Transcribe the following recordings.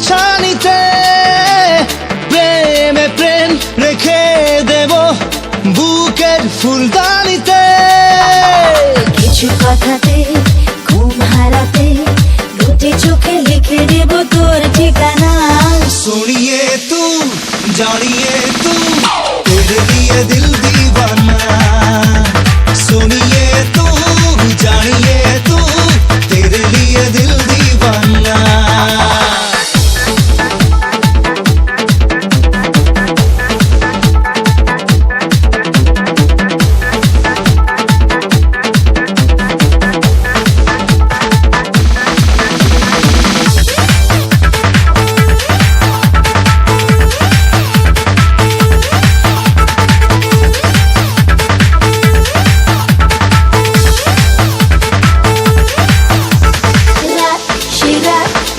ছানিতে প্রেমে প্রেম রেখে দেব বুকের ফুলদানিতে। কিছু কথাতে ঘুম হারাতে দুটি চোখে লিখে দেব তোর ঠিকানা। सुनिए तू जानिए तू तेरे लिए दिल दीवाना। सुनिए तू जानिए तू तेरे लिए दिल दीवाना।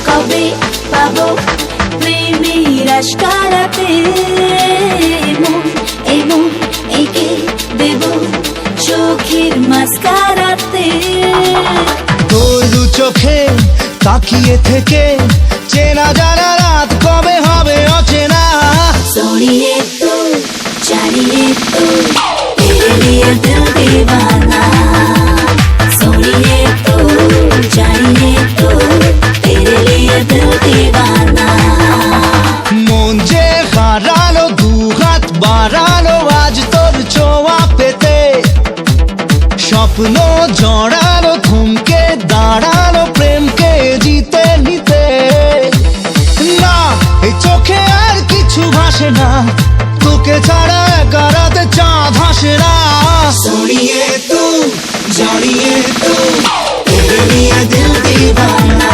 কবে পাবো প্রেমের আশকারাতে মন এঁকে দেব চোখের মাস্কারাতে। তোর দু চোখে তাকিয়ে থেকে চেনা জানা রাত কবে হবে অচেনা। सोनिए तू जानिए तू तेरे लिए दिल दीवाना। सोनिए तू जानिए तू तेरे लिए दिल दीवाना। মন যে হারালো দু হাত বাড়ালো আজ তোর ছোঁয়া পেতে। স্বপ্ন জড়ালো থমকে দাঁড়ালো প্রেমকে জিতে নিতে। না এই চোখে আর কিছু ভাসে না তোকে ছাড়া একা রাতে চাঁদ হাসে না। सोनिए तू जानिए तू तेरे लिए दिल दीवाना।